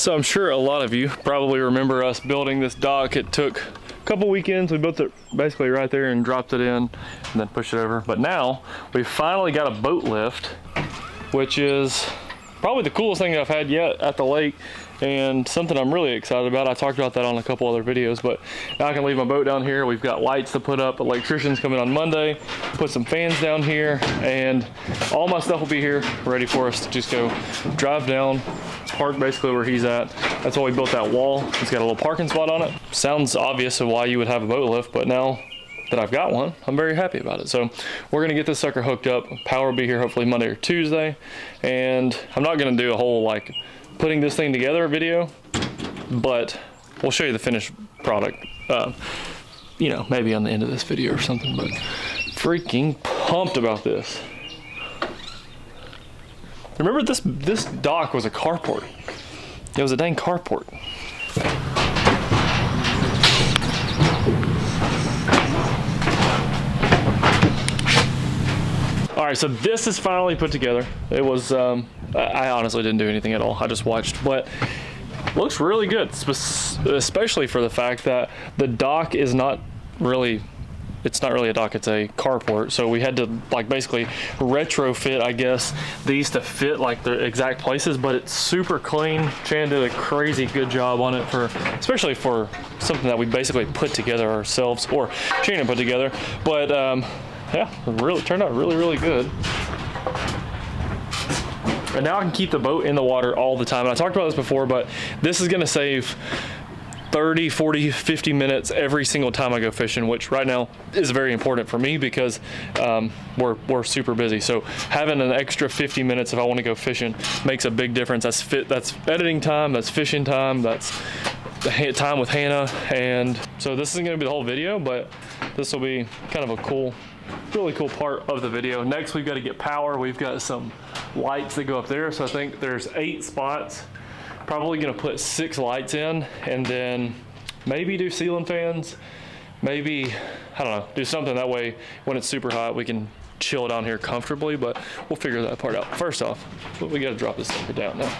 So I'm sure a lot of you probably remember us building this dock. It took a couple weekends. We built it basically right there and dropped it in and then pushed it over. But now we finally got a boat lift, which is probably the coolest thing I've had yet at the lake and something I'm really excited about. I talked about that on a couple other videos, but now I can leave my boat down here. We've got lights to put up. Electrician's coming on Monday, put some fans down here, and all my stuff will be here ready for us to just go drive down, park basically where he's at. That's why we built that wall. It's got a little parking spot on it. Sounds obvious of why you would have a boat lift, but now that I've got one, I'm very happy about it. So we're gonna get this sucker hooked up. Power will be here hopefully Monday or Tuesday. And I'm not gonna do a whole like putting this thing together video, but we'll show you the finished product, you know, maybe on the end of this video or something, but freaking pumped about this. Remember this dock was a carport. It was a dang carport. All right, so this is finally put together. It was, I honestly didn't do anything at all. I just watched, but looks really good, especially for the fact that the dock is not really, it's not really a dock, it's a carport. So we had to like basically retrofit, I guess, these to fit like the exact places, but it's super clean. Chan did a crazy good job on it for, especially for something that we basically put together ourselves, or Chan put together. But yeah, it really turned out really good. And now I can keep the boat in the water all the time. And I talked about this before, but this is gonna save 30, 40, 50 minutes every single time I go fishing, which right now is very important for me because we're super busy. So having an extra 50 minutes if I want to go fishing makes a big difference. That's editing time, that's fishing time, that's the time with Hannah. And so this isn't gonna be the whole video, but this will be kind of a cool, really cool part of the video. Next, we've got to get power. We've got some lights that go up there. So I think there's 8 spots. Probably gonna put 6 lights in and then maybe do ceiling fans. Maybe, I don't know, do something that way when it's super hot, we can chill down here comfortably, but we'll figure that part out. First off, we gotta drop this sucker down now.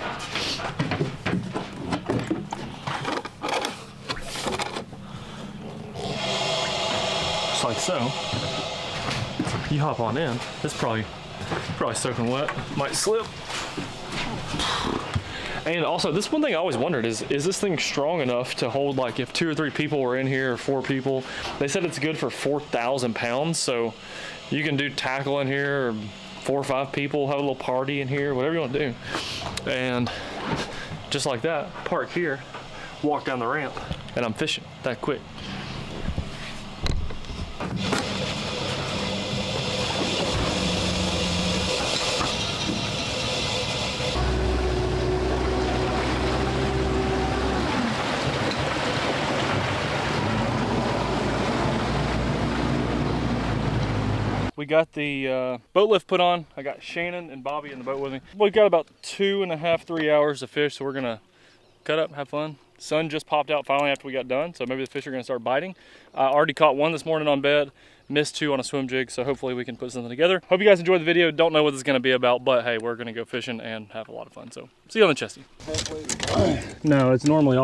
Just like so. You hop on in. It's probably soaking wet. Might slip. And also, this one thing I always wondered is this thing strong enough to hold, like, if 2 or 3 people were in here, or 4 people? They said it's good for 4,000 pounds, so you can do tackle in here, or 4 or 5 people, have a little party in here, whatever you want to do. And just like that, park here, walk down the ramp, and I'm fishing that quick. We got the boat lift put on. I got Shannon and Bobby in the boat with me. We've got about 2.5, 3 hours to fish, so we're gonna cut up, have fun. Sun just popped out finally after we got done, so maybe the fish are gonna start biting. I already caught 1 this morning on bed, missed 2 on a swim jig, so hopefully we can put something together. Hope you guys enjoyed the video. Don't know what this is gonna be about, but hey, we're gonna go fishing and have a lot of fun. So see you on the chesty. No, it's normally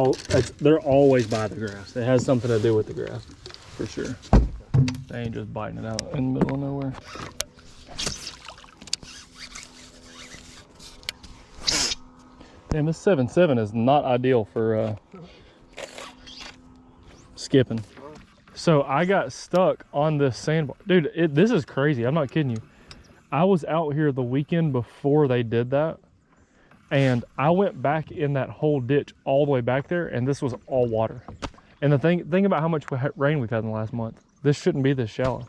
they're always by the grass. It has something to do with the grass, for sure. They ain't just biting it out in the middle of nowhere. Damn, this 7.7 is not ideal for skipping. So I got stuck on this sandbar. Dude, this is crazy. I'm not kidding you. I was out here the weekend before they did that, and I went back in that whole ditch all the way back there, and this was all water. And the thing about how much rain we've had in the last month, this shouldn't be this shallow.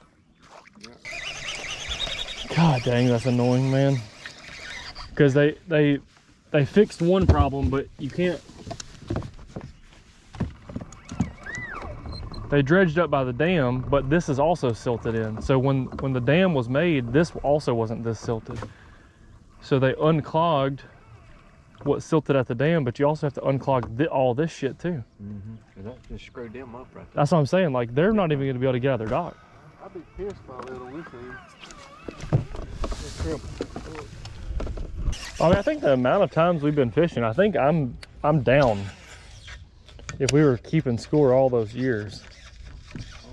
God dang, that's annoying, man. Because they fixed one problem, but you can't. They dredged up by the dam, but this is also silted in. So when the dam was made, this also wasn't this silted. So they unclogged what silted at the dam, but you also have to unclog all this shit too. Mm-hmm. That just screwed them up right there. That's what I'm saying. Like, they're not even going to be able to get out of their dock. I'd be pissed if I lived on this thing. I mean, I think the amount of times we've been fishing, I think I'm I'm down. If we were keeping score all those years.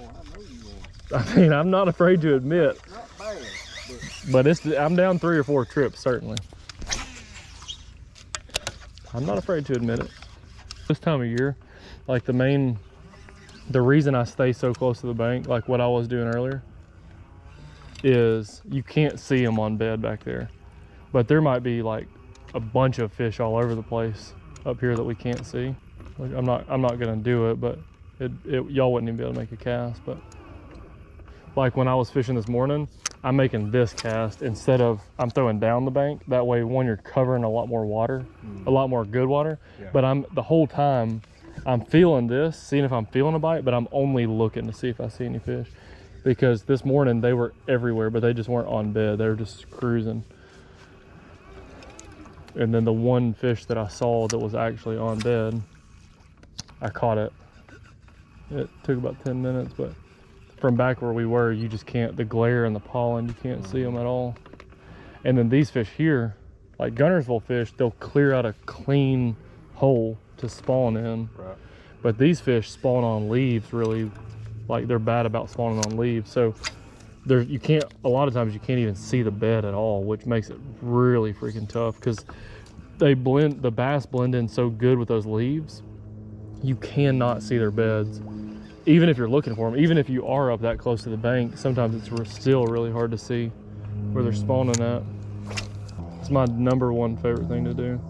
Oh, I know you will. I mean, I'm not afraid to admit, Not bad, but I'm down 3 or 4 trips, certainly. I'm not afraid to admit it. This time of year, like the reason I stay so close to the bank, like what I was doing earlier, is you can't see them on bed back there. But there might be like a bunch of fish all over the place up here that we can't see. Like, I'm not gonna do it, but y'all wouldn't even be able to make a cast. But like when I was fishing this morning, I'm making this cast instead of I'm throwing down the bank. That way, one, you're covering a lot more water, a lot more good water. Yeah. But the whole time I'm feeling this, seeing if I'm feeling a bite, but I'm only looking to see if I see any fish. Because this morning they were everywhere, but they just weren't on bed. They were just cruising. And then the one fish that I saw that was actually on bed, I caught it. It took about 10 minutes, but from back where we were, you just can't, the glare and the pollen, you can't see them at all. And then these fish here, like Guntersville fish, they'll clear out a clean hole to spawn in. Right. But these fish spawn on leaves really, like they're bad about spawning on leaves. So you can't, a lot of times you can't even see the bed at all, which makes it really freaking tough because the bass blend in so good with those leaves, you cannot see their beds. Even if you're looking for them, even if you are up that close to the bank, sometimes it's still really hard to see where they're spawning at. It's my #1 favorite thing to do.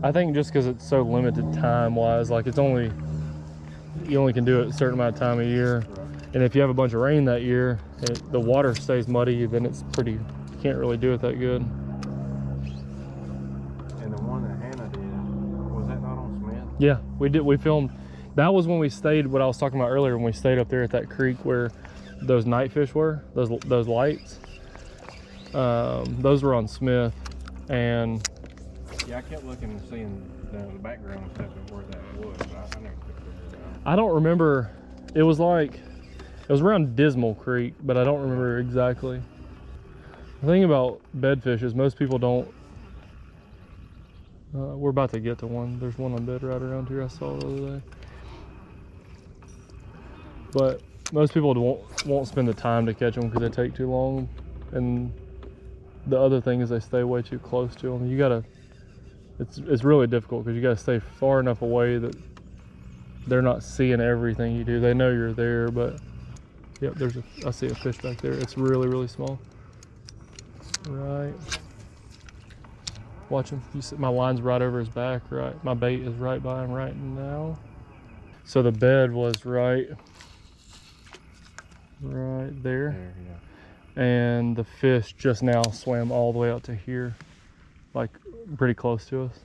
I think just because it's so limited time-wise, like you only can do it a certain amount of time a year. And if you have a bunch of rain that year, the water stays muddy, then you can't really do it that good. And the one that Hannah did, was that not on Smith? Yeah, we filmed. That was when we stayed, what I was talking about earlier, when we stayed up there at that creek where those night fish were, those lights. Those were on Smith, and yeah, I kept looking and seeing the background and stuff of where that was, but I never could figure it out. I don't remember. It was around Dismal Creek, but I don't remember exactly. The thing about bedfish is most people don't. We're about to get to one. There's one on bed right around here I saw the other day. But most people won't spend the time to catch them because they take too long. And the other thing is they stay way too close to them. It's really difficult because you got to stay far enough away that they're not seeing everything you do. They know you're there, but yep, I see a fish back there. It's really, really small. Right. Watch him. You see, my line's right over his back, right? My bait is right by him right now. So the bed was right there. Yeah. And the fish just now swam all the way out to here, like pretty close to us.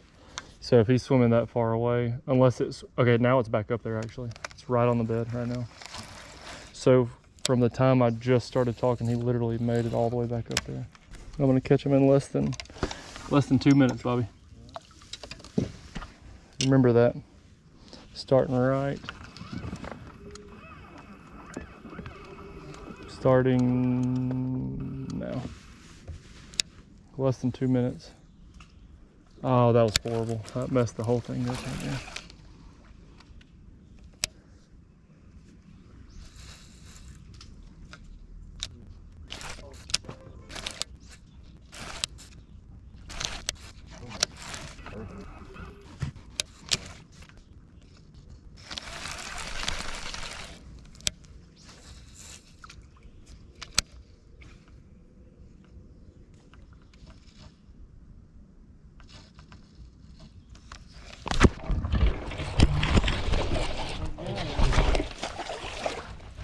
So if he's swimming that far away, unless okay, now it's back up there actually. It's right on the bed right now. So from the time I just started talking, he literally made it all the way back up there. I'm gonna catch him in less than 2 minutes, Bobby. Remember that. Starting right. Starting now. Less than 2 minutes. Oh, that was horrible. That messed the whole thing up right there.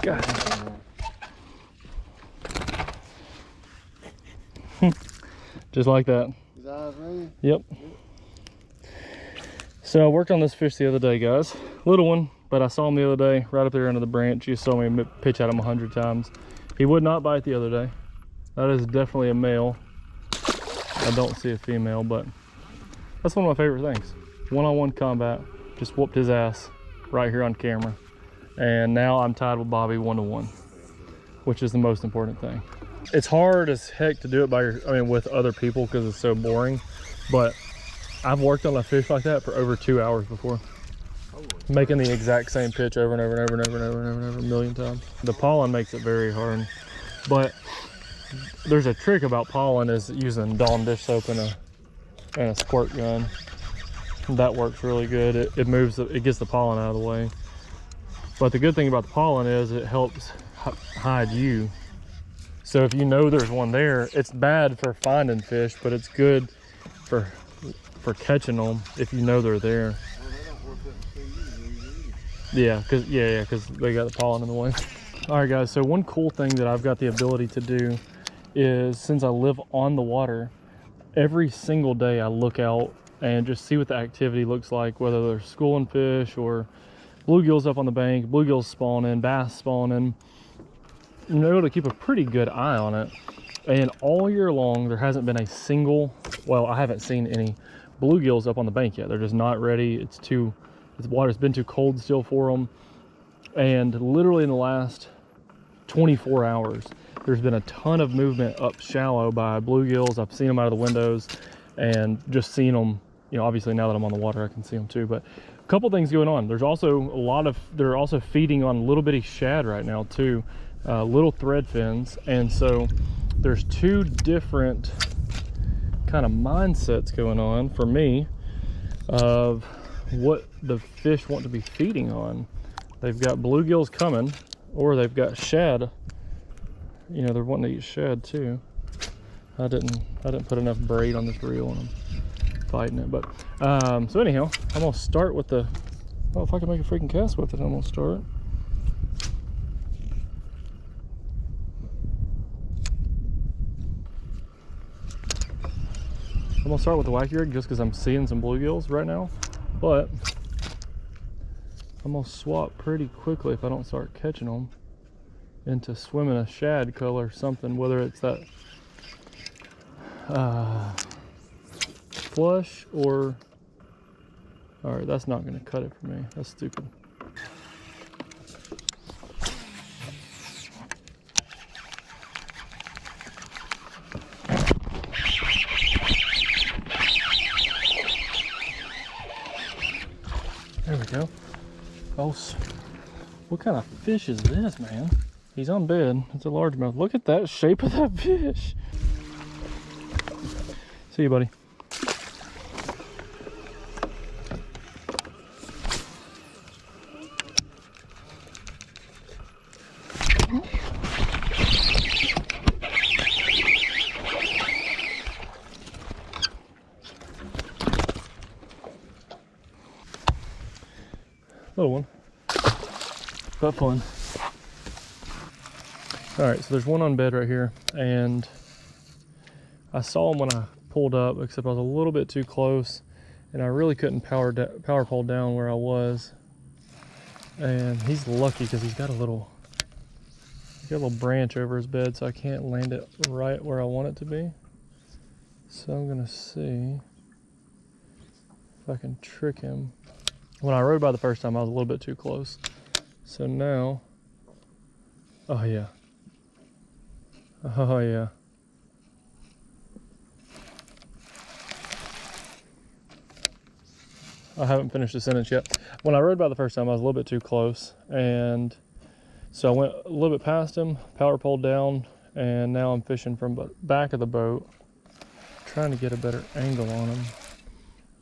God. Just like that. His eyes red? Yep. So I worked on this fish the other day, guys. Little one, but I saw him the other day right up there under the branch. You saw me pitch at him 100 times. He would not bite the other day. That is definitely a male. I don't see a female, but that's one of my favorite things. One-on-one combat. Just whooped his ass right here on camera. And now I'm tied with Bobby 1-to-1, which is the most important thing. It's hard as heck to do it with other people because it's so boring, but I've worked on a fish like that for over 2 hours before. Making the exact same pitch over and over and over and over and over and over and over a million times. The pollen makes it very hard. But there's a trick about pollen is using Dawn dish soap and a squirt gun. That works really good. It moves, it gets the pollen out of the way. But the good thing about the pollen is it helps hide you. So if you know there's one there, it's bad for finding fish, but it's good for catching them if you know they're there. Yeah, because they got the pollen in the way. All right, guys. So one cool thing that I've got the ability to do is, since I live on the water, every single day I look out and just see what the activity looks like, whether they're schooling fish or bluegills up on the bank, bluegills spawning, bass spawning. I'm able to keep a pretty good eye on it. And all year long, there hasn't been a single, well, I haven't seen any bluegills up on the bank yet. They're just not ready. The water's been too cold still for them. And literally in the last 24 hours, there's been a ton of movement up shallow by bluegills. I've seen them out of the windows and just seen them, you know, obviously now that I'm on the water, I can see them too. But a couple things going on. There's also they're also feeding on little bitty shad right now too, little thread fins. And so there's two different kind of mindsets going on for me of what the fish want to be feeding on. They've got bluegills coming, or they've got shad. You know, they're wanting to eat shad too. I didn't put enough braid on this reel and I'm fighting it. But so anyhow, I'm gonna start with the, well, if I can make a freaking cast with it, I'm gonna start. I'm gonna start with the wacky rig just because I'm seeing some bluegills right now, but I'm gonna swap pretty quickly if I don't start catching them into swimming a shad color or something, whether it's that flush or, all right, that's not gonna cut it for me. That's stupid. There we go. Oh, what kind of fish is this, man? He's on bed. It's a largemouth. Look at that shape of that fish. See you, buddy. Little one, but fun. All right, so there's one on bed right here, and I saw him when I pulled up, except I was a little bit too close, and I really couldn't power pole down where I was. And he's lucky because he's got a little branch over his bed, so I can't land it right where I want it to be. So I'm gonna see if I can trick him. When I rode by the first time, I was a little bit too close. So now, oh yeah. Oh yeah. I haven't finished the sentence yet. When I rode by the first time, I was a little bit too close. And so I went a little bit past him, power poled down, and now I'm fishing from the back of the boat, trying to get a better angle on him.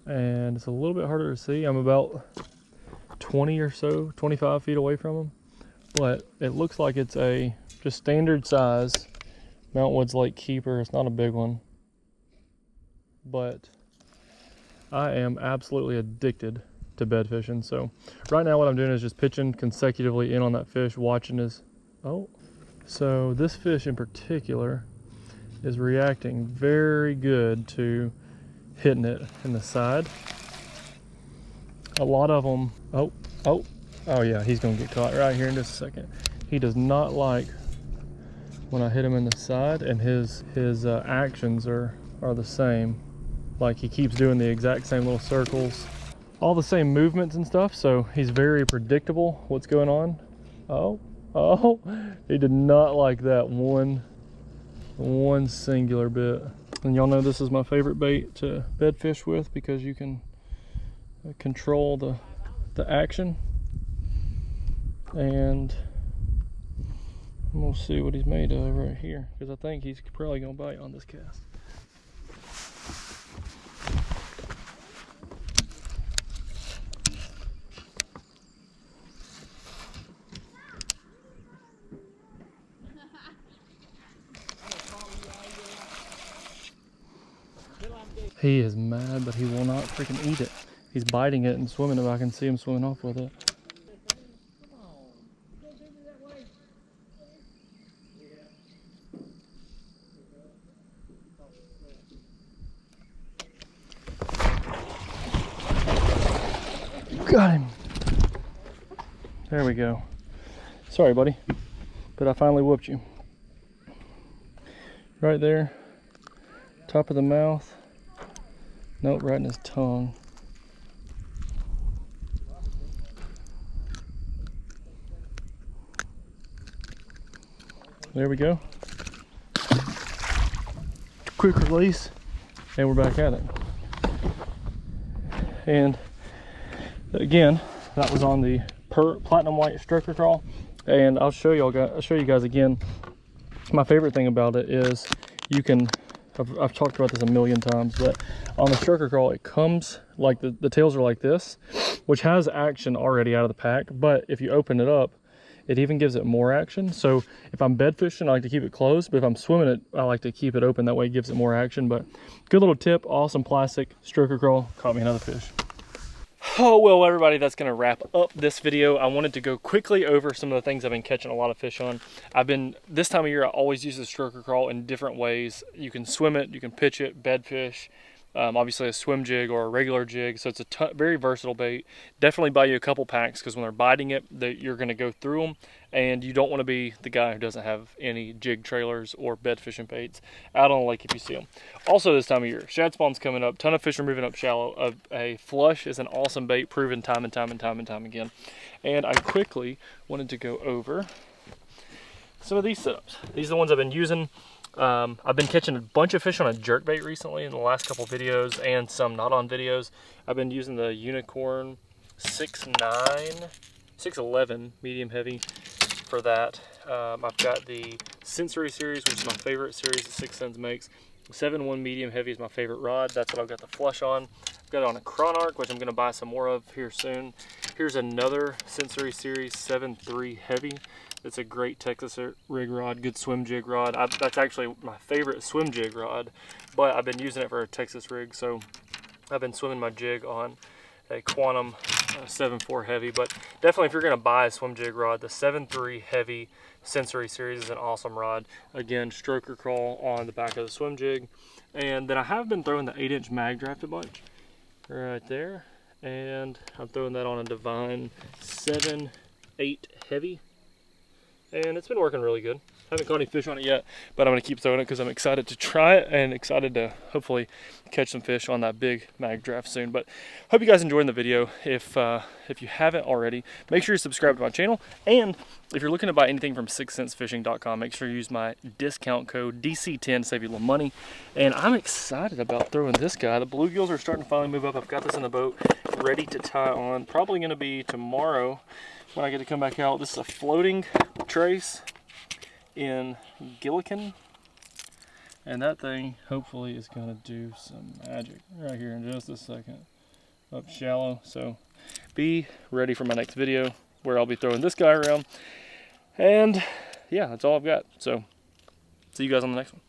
And it's a little bit harder to see. I'm about 20 or so, 25 feet away from him, but it looks like it's a just standard size Mount Woods Lake keeper. It's not a big one, but I am absolutely addicted to bed fishing. So right now what I'm doing is just pitching consecutively in on that fish, watching his, oh, so this fish in particular is reacting very good to hitting it in the side. A lot of them, oh yeah, he's gonna get caught right here in just a second. He does not like when I hit him in the side, and his actions are the same. Like, he keeps doing the exact same little circles, all the same movements and stuff, so he's very predictable what's going on. Oh, he did not like that one singular bit. And y'all know this is my favorite bait to bed fish with because you can control the action. And I'm gonna see what he's made of right here, because I think he's probably gonna bite on this cast. He is mad, but he will not freaking eat it. He's biting it and swimming it. I can see him swimming off with it. Got him. There we go. Sorry, buddy, but I finally whooped you. Right there, top of the mouth. Nope, right in his tongue. There we go. Quick release, and we're back at it. And again, that was on the Platinum White Stroker Crawl, and I'll show you guys again. My favorite thing about it is you can. I've talked about this a million times, but on the Stroker Crawl, it comes like the tails are like this, which has action already out of the pack. But if you open it up, it even gives it more action. So if I'm bed fishing, I like to keep it closed, but if I'm swimming it, I like to keep it open. That way it gives it more action. But good little tip, awesome plastic Stroker Crawl, caught me another fish. Oh, well, everybody, that's going to wrap up this video. I wanted to go quickly over some of the things I've been catching a lot of fish on. This time of year, I always use the Stroker Crawl in different ways. You can swim it, you can pitch it, bed fish, obviously a swim jig or a regular jig. So it's a very versatile bait. Definitely buy you a couple packs, because when they're biting it, you're going to go through them, and you don't want to be the guy who doesn't have any jig trailers or bed fishing baits out on the lake if you see them. Also this time of year, shad spawn's coming up, ton of fish are moving up shallow. A flush is an awesome bait, proven time and time again. And I quickly wanted to go over some of these setups. These are the ones I've been using. I've been catching a bunch of fish on a jerkbait recently in the last couple videos, and some not on videos. I've been using the Unicorn 611 medium heavy for that. I've got the Sensory series, which is my favorite series that 6 Sense makes. 7-1 medium heavy is my favorite rod. That's what I've got the flush on. I've got it on a Chronarch, which I'm going to buy some more of here soon. Here's another Sensory series 7.3 heavy. It's a great Texas rig rod, good swim jig rod. That's actually my favorite swim jig rod, but I've been using it for a Texas rig, so I've been swimming my jig on a Quantum 7.4 heavy. But definitely, if you're going to buy a swim jig rod, the 7.3 heavy Sensory series is an awesome rod. Again, Stroker Crawl on the back of the swim jig. And then I have been throwing the 8-inch mag draft a bunch right there, and I'm throwing that on a Divine 7.8 heavy, and it's been working really good. Haven't caught any fish on it yet, but I'm going to keep throwing it because I'm excited to try it and excited to hopefully catch some fish on that big mag draft soon. But hope you guys enjoyed the video. If you haven't already, make sure you subscribe to my channel. And if you're looking to buy anything from 6sensefishing.com, make sure you use my discount code DC10 to save you a little money. And I'm excited about throwing this guy. The bluegills are starting to finally move up. I've got this in the boat ready to tie on. Probably going to be tomorrow when I get to come back out. This is a floating trace in Gillikin, and that thing hopefully is going to do some magic right here in just a second up shallow. So be ready for my next video where I'll be throwing this guy around, and yeah, that's all I've got. So see you guys on the next one.